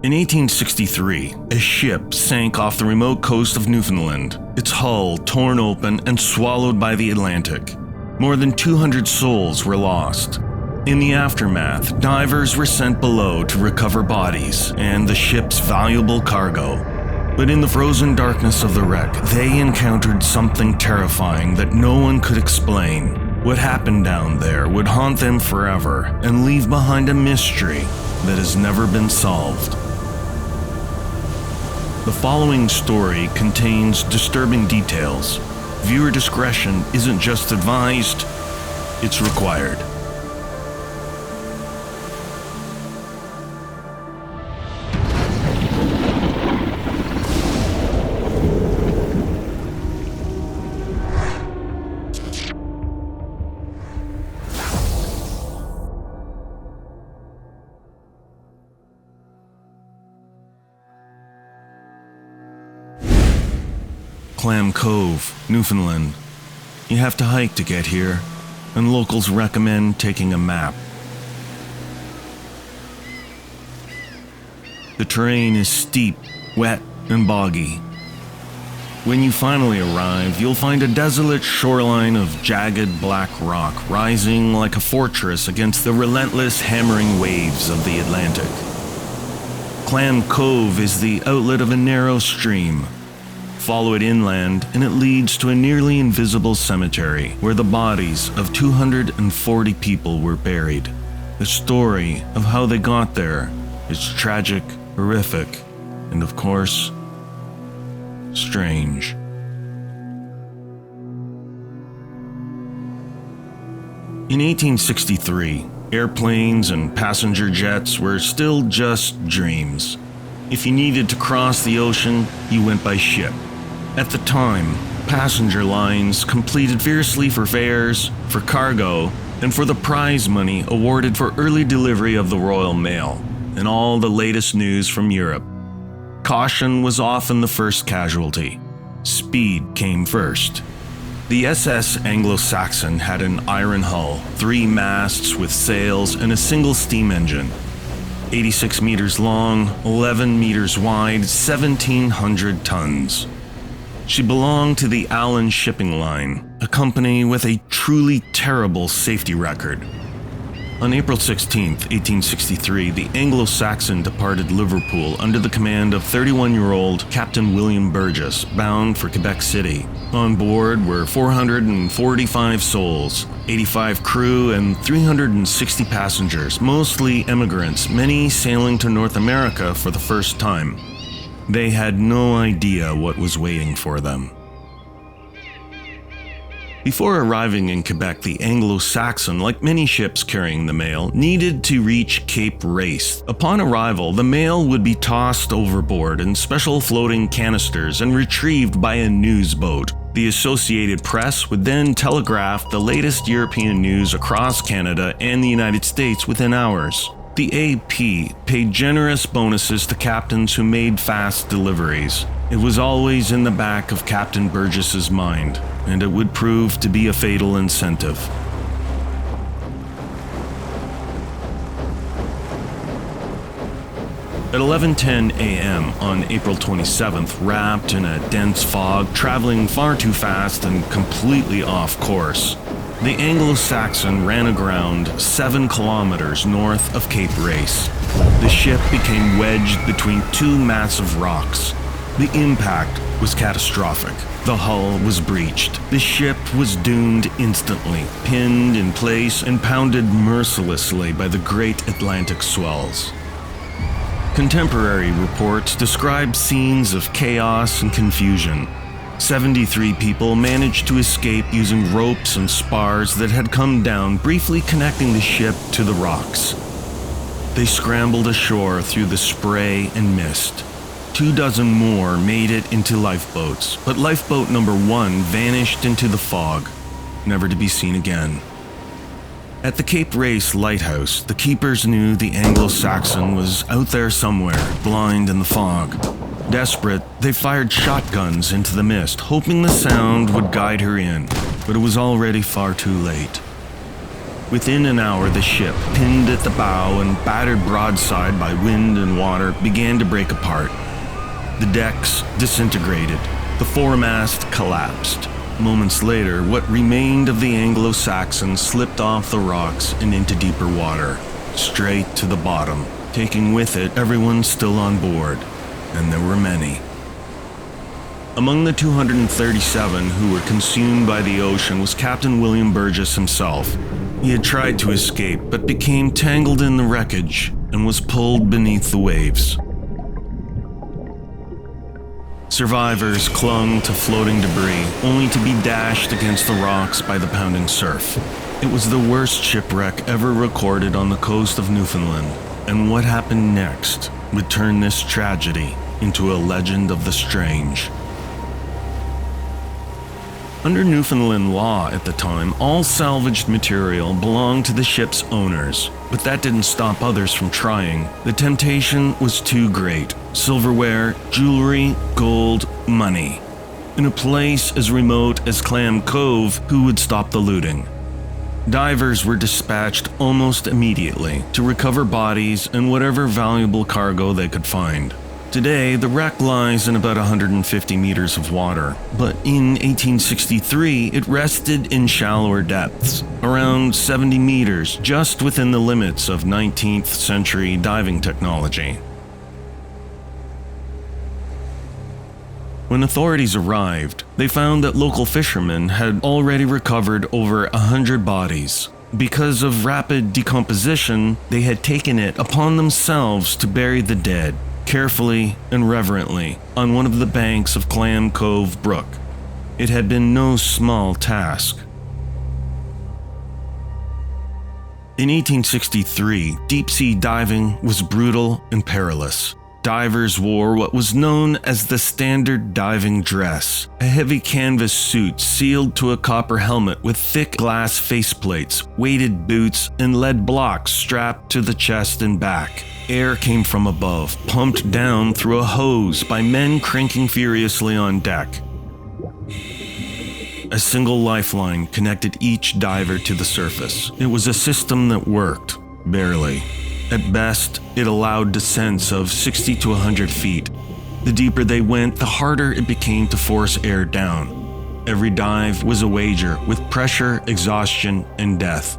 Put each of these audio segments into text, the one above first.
In 1863, a ship sank off the remote coast of Newfoundland, its hull torn open and swallowed by the Atlantic. More than 200 souls were lost. In the aftermath, divers were sent below to recover bodies and the ship's valuable cargo. But in the frozen darkness of the wreck, they encountered something terrifying that no one could explain. What happened down there would haunt them forever and leave behind a mystery that has never been solved. The following story contains disturbing details. Viewer discretion isn't just advised, it's required. Clam Cove, Newfoundland. You have to hike to get here, and locals recommend taking a map. The terrain is steep, wet, and boggy. When you finally arrive, you'll find a desolate shoreline of jagged black rock rising like a fortress against the relentless hammering waves of the Atlantic. Clam Cove is the outlet of a narrow stream. Follow it inland and it leads to a nearly invisible cemetery where the bodies of 240 people were buried. The story of how they got there is tragic, horrific, and of course, strange. In 1863, airplanes and passenger jets were still just dreams. If you needed to cross the ocean, you went by ship. At the time, passenger lines competed fiercely for fares, for cargo, and for the prize money awarded for early delivery of the Royal Mail and all the latest news from Europe. Caution was often the first casualty. Speed came first. The SS Anglo Saxon had an iron hull, 3 masts with sails, and a single steam engine. 86 meters long, 11 meters wide, 1,700 tons. She belonged to the Allen Shipping Line, a company with a truly terrible safety record. On April 16, 1863, the Anglo Saxon departed Liverpool under the command of 31-year-old Captain William Burgess, bound for Quebec City. On board were 445 souls, 85 crew, and 360 passengers, mostly immigrants, many sailing to North America for the first time. They had no idea what was waiting for them. Before arriving in Quebec, the Anglo-Saxon, like many ships carrying the mail, needed to reach Cape Race. Upon arrival, the mail would be tossed overboard in special floating canisters and retrieved by a news boat. The Associated Press would then telegraph the latest European news across Canada and the United States within hours. The AP paid generous bonuses to captains who made fast deliveries. It was always in the back of Captain Burgess's mind, and it would prove to be a fatal incentive. At 11:10 a.m. on April 27th, wrapped in a dense fog, traveling far too fast and completely off course, the Anglo-Saxon ran aground 7 kilometers north of Cape Race. The ship became wedged between 2 massive rocks. The impact was catastrophic. The hull was breached. The ship was doomed instantly, pinned in place and pounded mercilessly by the great Atlantic swells. Contemporary reports describe scenes of chaos and confusion. 73 people managed to escape using ropes and spars that had come down, briefly connecting the ship to the rocks. They scrambled ashore through the spray and mist. 24 more made it into lifeboats, but lifeboat number 1 vanished into the fog, never to be seen again. At the Cape Race lighthouse, the keepers knew the Anglo-Saxon was out there somewhere, blind in the fog. Desperate, they fired shotguns into the mist, hoping the sound would guide her in, but it was already far too late. Within an hour, the ship, pinned at the bow and battered broadside by wind and water, began to break apart. The decks disintegrated. The foremast collapsed. Moments later, what remained of the Anglo Saxon slipped off the rocks and into deeper water, straight to the bottom, taking with it everyone still on board, and there were many. Among the 237 who were consumed by the ocean was Captain William Burgess himself. He had tried to escape, but became tangled in the wreckage and was pulled beneath the waves. Survivors clung to floating debris, only to be dashed against the rocks by the pounding surf. It was the worst shipwreck ever recorded on the coast of Newfoundland, and what happened next would turn this tragedy into a legend of the strange. Under Newfoundland law at the time, all salvaged material belonged to the ship's owners, but that didn't stop others from trying. The temptation was too great. Silverware, jewelry, gold, money. In a place as remote as Clam, Cove, who would stop the looting? Divers were dispatched almost immediately to recover bodies and whatever valuable cargo they could find. Today, the wreck lies in about 150 meters of water, but in 1863 it rested in shallower depths, around 70 meters, just within the limits of 19th century diving technology. When authorities arrived, they found that local fishermen had already recovered over 100 bodies. Because of rapid decomposition, they had taken it upon themselves to bury the dead, carefully and reverently, on one of the banks of Clam Cove Brook. It had been no small task. In 1863, deep-sea diving was brutal and perilous. Divers wore what was known as the standard diving dress, a heavy canvas suit sealed to a copper helmet with thick glass faceplates, weighted boots, and lead blocks strapped to the chest and back. Air came from above, pumped down through a hose by men cranking furiously on deck. A single lifeline connected each diver to the surface. It was a system that worked, barely. At best, it allowed descents of 60 to 100 feet. The deeper they went, the harder it became to force air down. Every dive was a wager, with pressure, exhaustion, and death.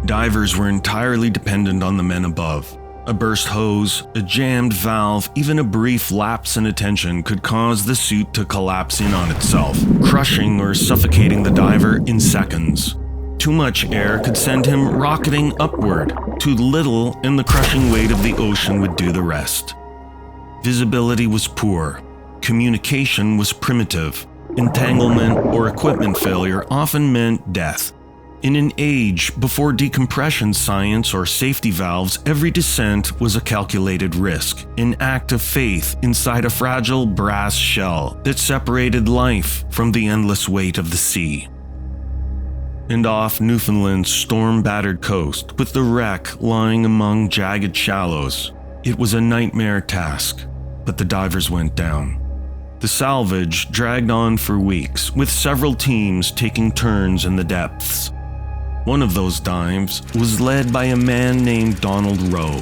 Divers were entirely dependent on the men above. A burst hose, a jammed valve, even a brief lapse in attention could cause the suit to collapse in on itself, crushing or suffocating the diver in seconds. Too much air could send him rocketing upward. Too little, and the crushing weight of the ocean would do the rest. Visibility was poor. Communication was primitive. Entanglement or equipment failure often meant death. In an age before decompression science or safety valves, every descent was a calculated risk, an act of faith inside a fragile brass shell that separated life from the endless weight of the sea. And off Newfoundland's storm-battered coast, with the wreck lying among jagged shallows, it was a nightmare task, but the divers went down. The salvage dragged on for weeks, with several teams taking turns in the depths. One of those dives was led by a man named Donald Rowe.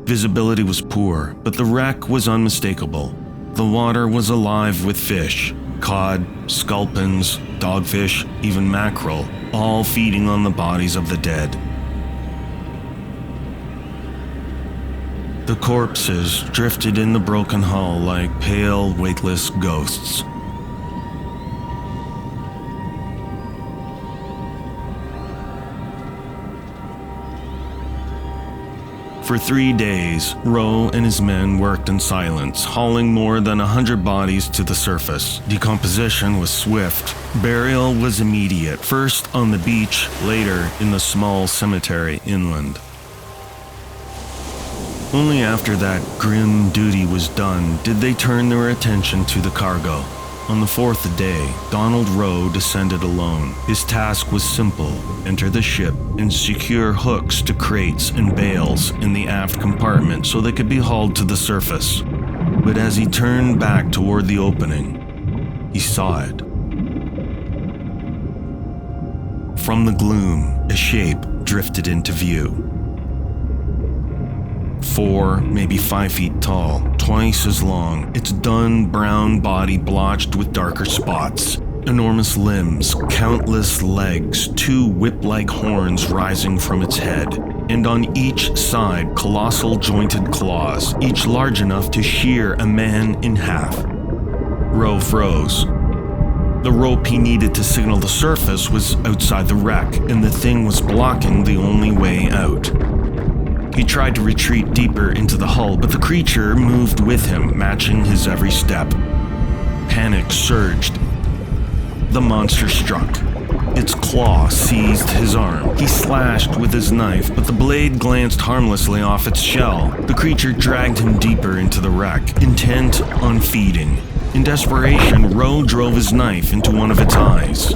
Visibility was poor, but the wreck was unmistakable. The water was alive with fish. Cod, sculpins, dogfish, even mackerel, all feeding on the bodies of the dead. The corpses drifted in the broken hull like pale, weightless ghosts. For 3 days, Rowe and his men worked in silence, hauling more than 100 bodies to the surface. Decomposition was swift. Burial was immediate, first on the beach, later in the small cemetery inland. Only after that grim duty was done did they turn their attention to the cargo. On the 4th day, Donald Rowe descended alone. His task was simple: enter the ship and secure hooks to crates and bales in the aft compartment so they could be hauled to the surface. But as he turned back toward the opening, he saw it. from the gloom, a shape drifted into view. 4, maybe 5 feet tall, twice as long, its dun brown body blotched with darker spots. Enormous limbs, countless legs, 2 whip-like horns rising from its head, and on each side colossal jointed claws, each large enough to shear a man in half. Rowe froze. The rope he needed to signal the surface was outside the wreck, and the thing was blocking the only way out. He tried to retreat deeper into the hull, but the creature moved with him, matching his every step. Panic surged. The monster struck. Its claw seized his arm. He slashed with his knife, but the blade glanced harmlessly off its shell. The creature dragged him deeper into the wreck, intent on feeding. In desperation, Rowe drove his knife into one of its eyes.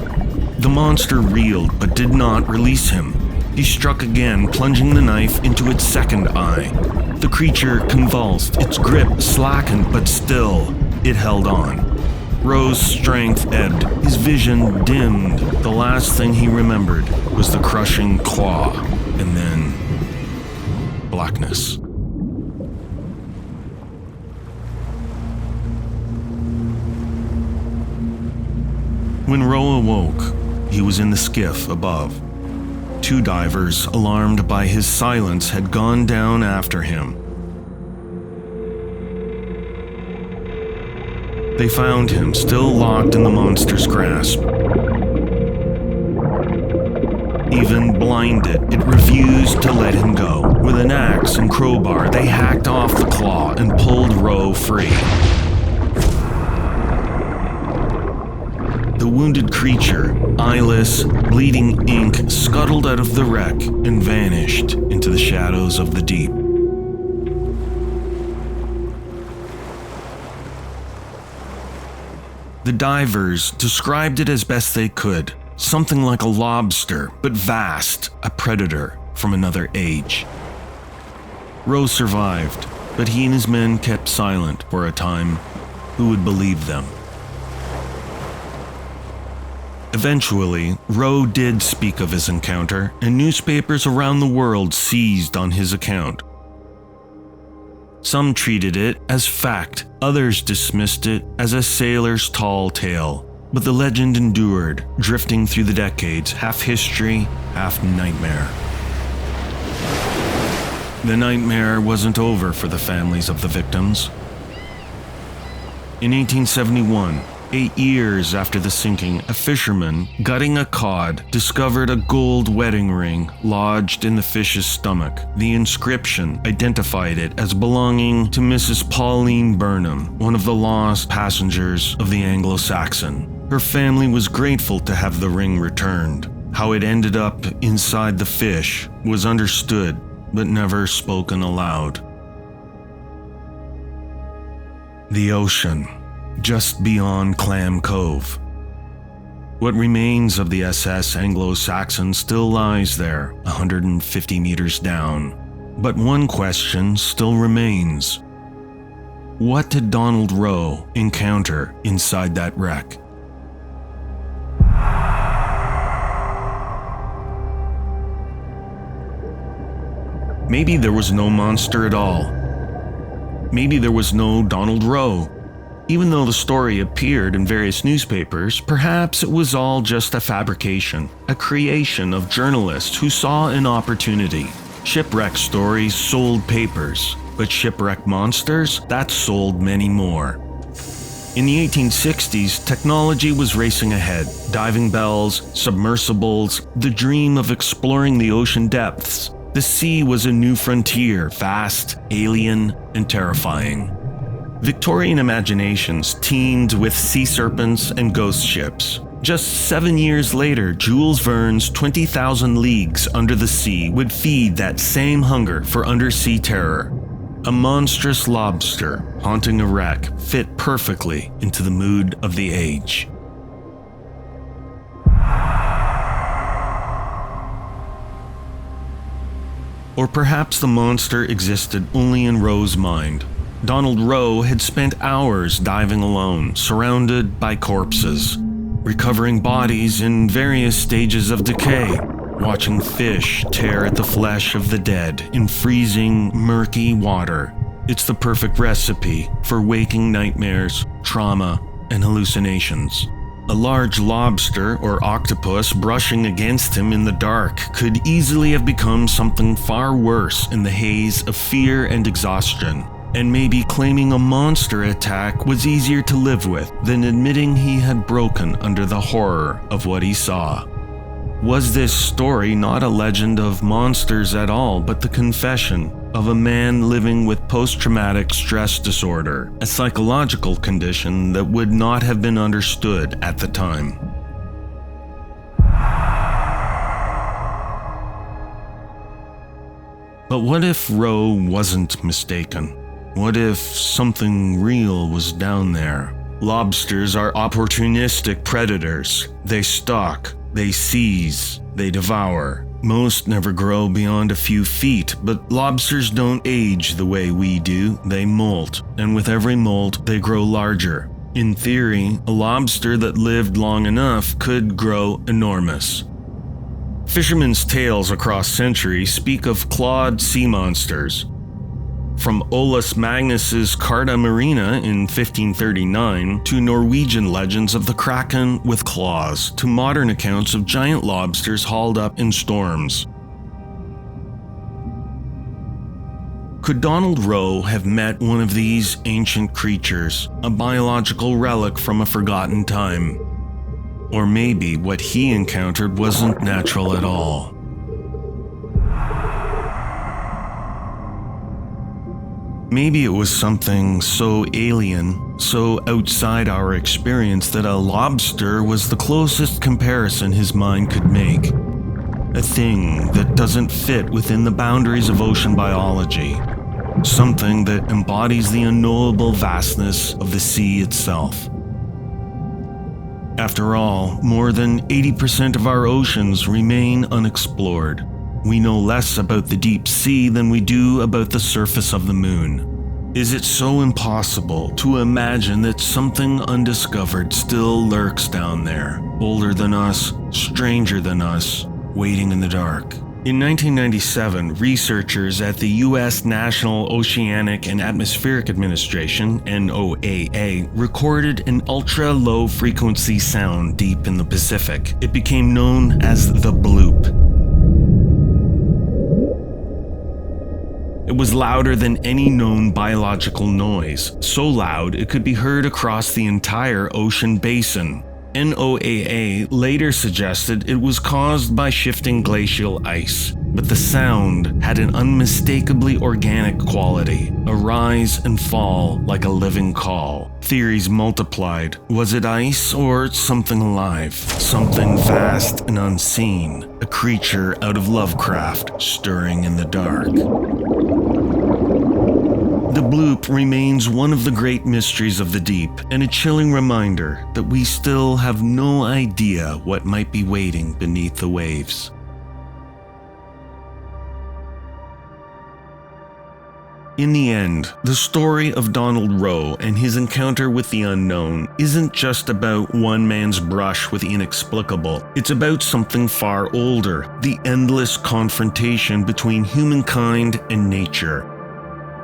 The monster reeled, but did not release him. He struck again, plunging the knife into its second eye. The creature convulsed, its grip slackened, but still, it held on. Rowe's strength ebbed, his vision dimmed. The last thing he remembered was the crushing claw, and then blackness. When Rowe awoke, he was in the skiff above. 2 divers, alarmed by his silence, had gone down after him. They found him, still locked in the monster's grasp. Even blinded, it refused to let him go. With an axe and crowbar, they hacked off the claw and pulled Rowe free. The wounded creature, eyeless, bleeding ink, scuttled out of the wreck and vanished into the shadows of the deep. The divers described it as best they could, something like a lobster, but vast, a predator from another age. Rowe survived, but he and his men kept silent for a time. Who would believe them? Eventually, Rowe did speak of his encounter, and newspapers around the world seized on his account. Some treated it as fact, others dismissed it as a sailor's tall tale. But the legend endured, drifting through the decades, half history, half nightmare. The nightmare wasn't over for the families of the victims. In 1871, 8 years after the sinking, a fisherman, gutting a cod, discovered a gold wedding ring lodged in the fish's stomach. The inscription identified it as belonging to Mrs. Pauline Burnham, one of the lost passengers of the Anglo Saxon. Her family was grateful to have the ring returned. How it ended up inside the fish was understood, but never spoken aloud. The ocean, just beyond Clam Cove. What remains of the SS Anglo Saxon still lies there, 150 meters down. But one question still remains. What did Donald Rowe encounter inside that wreck? Maybe there was no monster at all. Maybe there was no Donald Rowe. Even though the story appeared in various newspapers, perhaps it was all just a fabrication, a creation of journalists who saw an opportunity. Shipwreck stories sold papers, but shipwreck monsters, that sold many more. In the 1860s, technology was racing ahead. Diving bells, submersibles, the dream of exploring the ocean depths. The sea was a new frontier, vast, alien, and terrifying. Victorian imaginations teemed with sea serpents and ghost ships. Just 7 years later, Jules Verne's 20,000 Leagues Under the Sea would feed that same hunger for undersea terror. A monstrous lobster haunting a wreck fit perfectly into the mood of the age. Or perhaps the monster existed only in Rowe's mind. Donald Rowe had spent hours diving alone, surrounded by corpses. recovering bodies in various stages of decay, watching fish tear at the flesh of the dead in freezing, murky water. It's the perfect recipe for waking nightmares, trauma, and hallucinations. A large lobster or octopus brushing against him in the dark could easily have become something far worse in the haze of fear and exhaustion. And maybe claiming a monster attack was easier to live with than admitting he had broken under the horror of what he saw. Was this story not a legend of monsters at all, but the confession of a man living with post-traumatic stress disorder, a psychological condition that would not have been understood at the time? But what if Rowe wasn't mistaken? What if something real was down there? Lobsters are opportunistic predators. They stalk, they seize, they devour. Most never grow beyond a few feet, but lobsters don't age the way we do. They molt, and with every molt, they grow larger. In theory, a lobster that lived long enough could grow enormous. Fishermen's tales across centuries speak of clawed sea monsters. From Olaus Magnus's Carta Marina in 1539 to Norwegian legends of the kraken with claws to modern accounts of giant lobsters hauled up in storms. Could Donald Rowe have met one of these ancient creatures, a biological relic from a forgotten time? Or maybe what he encountered wasn't natural at all. Maybe it was something so alien, so outside our experience that a lobster was the closest comparison his mind could make. A thing that doesn't fit within the boundaries of ocean biology. Something that embodies the unknowable vastness of the sea itself. After all, more than 80% of our oceans remain unexplored. We know less about the deep sea than we do about the surface of the moon. Is it so impossible to imagine that something undiscovered still lurks down there, older than us, stranger than us, waiting in the dark? In 1997, researchers at the U.S. National Oceanic and Atmospheric Administration, NOAA, recorded an ultra-low frequency sound deep in the Pacific. It became known as the Bloop. It was louder than any known biological noise, so loud it could be heard across the entire ocean basin. NOAA later suggested it was caused by shifting glacial ice, but the sound had an unmistakably organic quality, a rise and fall like a living call. Theories multiplied. Was it ice or something alive? Something vast and unseen, a creature out of Lovecraft stirring in the dark. The Bloop remains one of the great mysteries of the deep, and a chilling reminder that we still have no idea what might be waiting beneath the waves. In the end, the story of Donald Rowe and his encounter with the unknown isn't just about one man's brush with the inexplicable. It's about something far older, the endless confrontation between humankind and nature,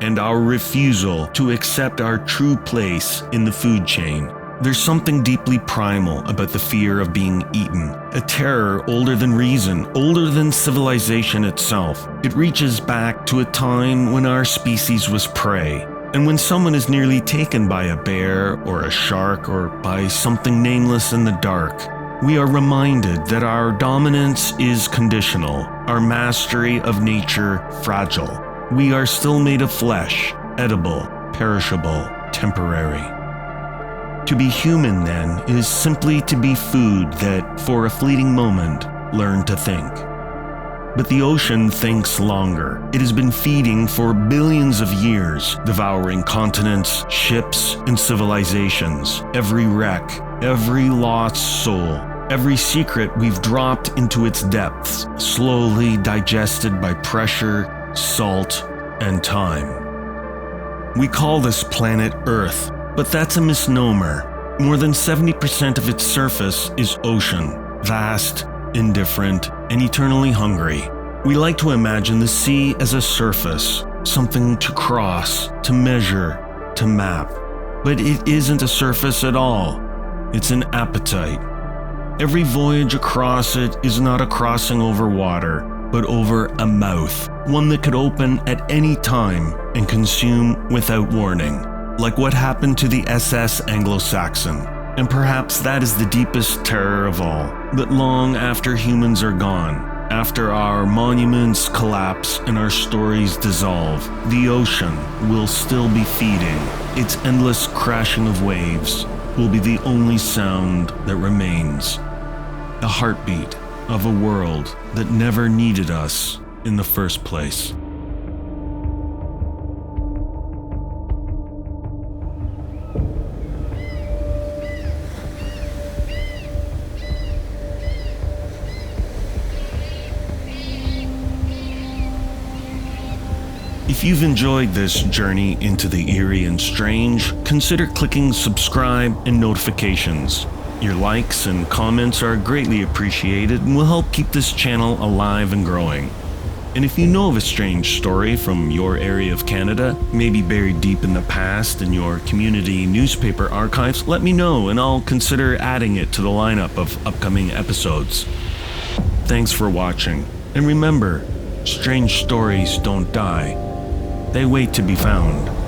and our refusal to accept our true place in the food chain. There's something deeply primal about the fear of being eaten, a terror older than reason, older than civilization itself. It reaches back to a time when our species was prey, and when someone is nearly taken by a bear or a shark or by something nameless in the dark, we are reminded that our dominance is conditional, our mastery of nature fragile. We are still made of flesh, edible, perishable, temporary. To be human, then, is simply to be food that, for a fleeting moment, learned to think. But the ocean thinks longer. It has been feeding for billions of years, devouring continents, ships, and civilizations. Every wreck, every lost soul, every secret we've dropped into its depths, slowly digested by pressure, salt, and time. We call this planet Earth, but that's a misnomer. More than 70% of its surface is ocean, vast, indifferent, and eternally hungry. We like to imagine the sea as a surface, something to cross, to measure, to map. But it isn't a surface at all. It's an appetite. Every voyage across it is not a crossing over water, but over a mouth, one that could open at any time and consume without warning, like what happened to the SS Anglo Saxon. And perhaps that is the deepest terror of all, that long after humans are gone, after our monuments collapse and our stories dissolve, the ocean will still be feeding. Its endless crashing of waves will be the only sound that remains. The heartbeat of a world that never needed us in the first place. If you've enjoyed this journey into the eerie and strange, consider clicking subscribe and notifications. Your likes and comments are greatly appreciated and will help keep this channel alive and growing. And if you know of a strange story from your area of Canada, maybe buried deep in the past in your community newspaper archives, let me know and I'll consider adding it to the lineup of upcoming episodes. Thanks for watching, and remember, strange stories don't die. They wait to be found.